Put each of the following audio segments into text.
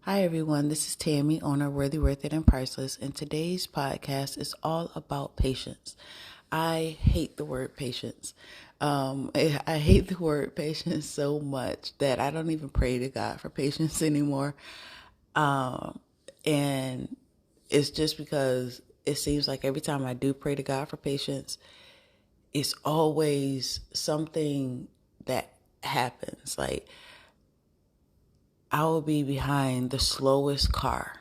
Hi everyone, this is Tammy, owner of Worthyworthitpriceless, and today's podcast is all about patience. I hate the word patience. I hate the word patience so much that I don't even pray to God for patience anymore. And it's just because it seems like every time I do pray to God for patience, it's always something that happens. Like I will be behind the slowest car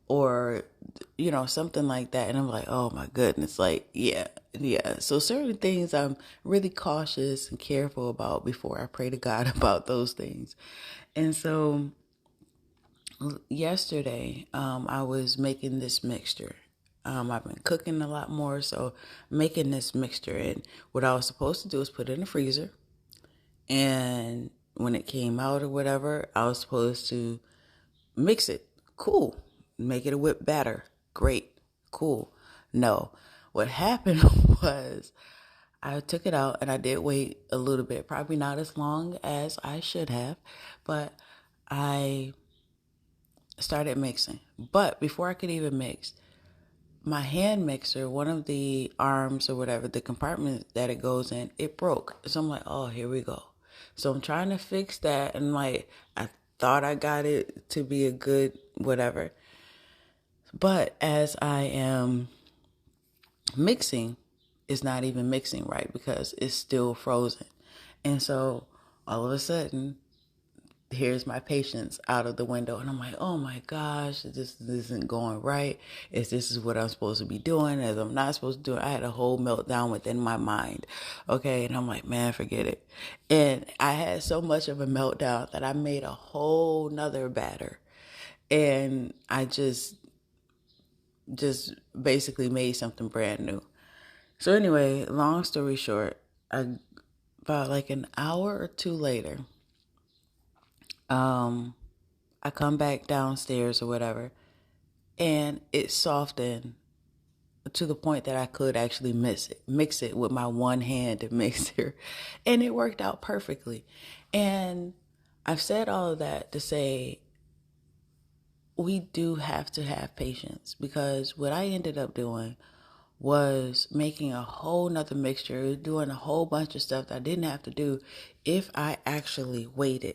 or something like that, and I'm like, oh my goodness, like yeah. So certain things I'm really cautious and careful about before I pray to God about those things. And so yesterday, I was making this mixture. I've been cooking a lot more, so making this mixture, and what I was supposed to do is put it in the freezer, and when it came out or whatever, I was supposed to mix it. Cool. Make it a whip batter. Great. Cool. No. What happened was I took it out and I did wait a little bit, probably not as long as I should have, but I started mixing. But before I could even mix, my hand mixer, one of the arms or whatever, the compartment that it goes in, it broke. So I'm like, oh, here we go. So I'm trying to fix that, and like I thought I got it to be a good whatever. But as I am mixing, it's not even mixing right because it's still frozen. And so all of a sudden, here's my patience out of the window, and I'm like, oh my gosh, this isn't going right. This is what I'm supposed to be doing, as I'm not supposed to do it. I had a whole meltdown within my mind. Okay. And I'm like, man, forget it. And I had so much of a meltdown that I made a whole nother batter. And I just basically made something brand new. So anyway, long story short, about like an hour or two later, I come back downstairs or whatever, and it softened to the point that I could actually mix it with my one hand mixer, and it worked out perfectly. And I've said all of that to say we do have to have patience, because what I ended up doing was making a whole nother mixture, doing a whole bunch of stuff that I didn't have to do if I actually waited.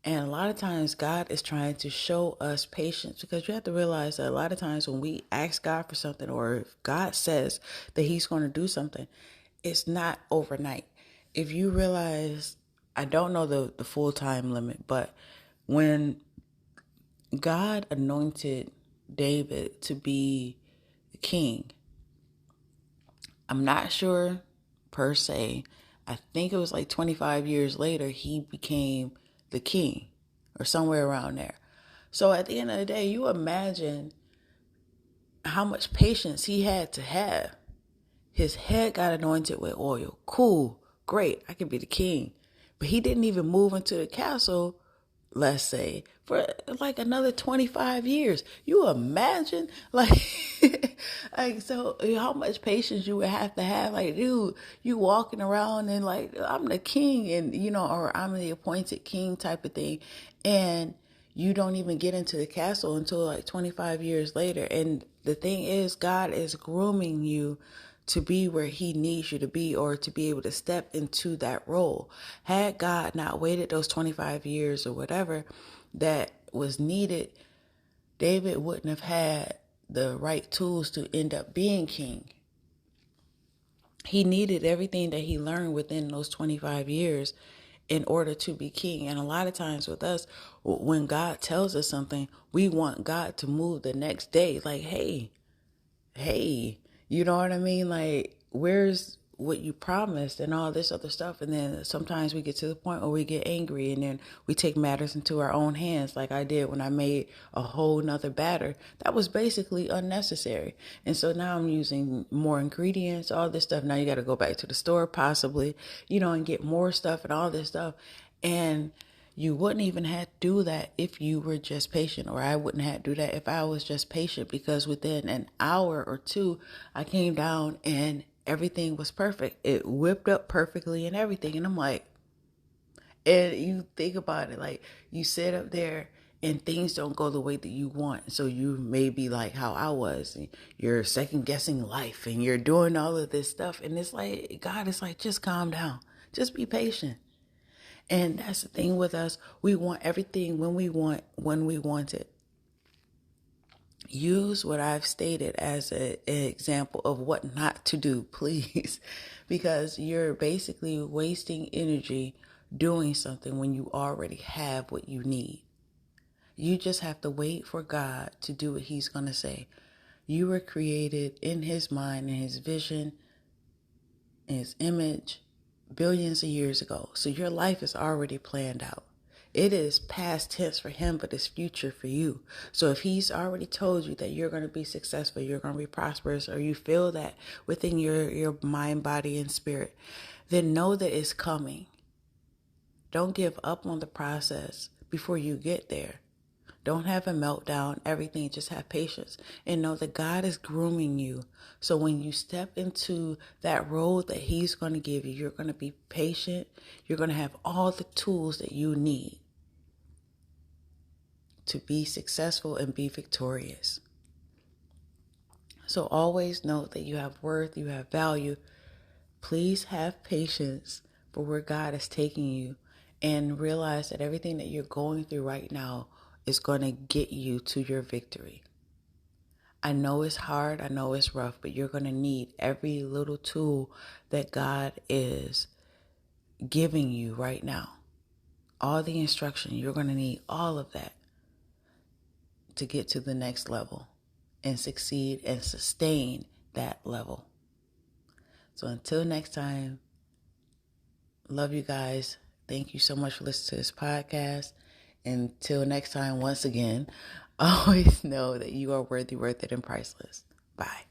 And a lot of times God is trying to show us patience, because you have to realize that a lot of times when we ask God for something, or if God says that he's going to do something, it's not overnight. If you realize, I don't know the full time limit, but when God anointed David to be king, I'm not sure per se. I think it was like 25 years later, he became the king or somewhere around there. So at the end of the day, you imagine how much patience he had to have. His head got anointed with oil. Cool, great, I can be the king. But he didn't even move into the castle, let's say, for like another 25 years. You imagine, like, like, so how much patience you would have to have. Like, dude, you walking around and like, I'm the king, and or I'm the appointed king type of thing. And you don't even get into the castle until like 25 years later. And the thing is, God is grooming you to be where he needs you to be, or to be able to step into that role. Had God not waited those 25 years or whatever that was needed, David wouldn't have had the right tools to end up being king. He needed everything that he learned within those 25 years in order to be king. And a lot of times with us, when God tells us something, we want God to move the next day. Like, hey, you know what I mean? Like, where's what you promised and all this other stuff? And then sometimes we get to the point where we get angry, and then we take matters into our own hands, like I did when I made a whole nother batter that was basically unnecessary. And so now I'm using more ingredients, all this stuff. Now you got to go back to the store possibly, and get more stuff and all this stuff. And you wouldn't even have to do that if you were just patient, or I wouldn't have to do that if I was just patient, because within an hour or two, I came down and everything was perfect. It whipped up perfectly and everything. And I'm like, and you think about it, like you sit up there and things don't go the way that you want. So you may be like how I was. You're second guessing life and you're doing all of this stuff. And it's like, God is like, just calm down. Just be patient. And that's the thing with us. We want everything when we want it. Use what I've stated as an example of what not to do, please. Because you're basically wasting energy doing something when you already have what you need. You just have to wait for God to do what he's going to say. You were created in his mind, in his vision, in his image, billions of years ago. So your life is already planned out. It is past tense for him, but it's future for you. So if he's already told you that you're going to be successful, you're going to be prosperous, or you feel that within your mind, body, and spirit, then know that it's coming. Don't give up on the process before you get there. Don't have a meltdown, everything. Just have patience and know that God is grooming you. So when you step into that road that he's going to give you, you're going to be patient. You're going to have all the tools that you need to be successful and be victorious. So always know that you have worth, you have value. Please have patience for where God is taking you, and realize that everything that you're going through right now is going to get you to your victory. I know it's hard, I know it's rough, but you're going to need every little tool that God is giving you right now. All the instruction, you're going to need all of that to get to the next level and succeed and sustain that level. So until next time, love you guys. Thank you so much for listening to this podcast. Until next time, once again, always know that you are worthy, worth it, and priceless. Bye.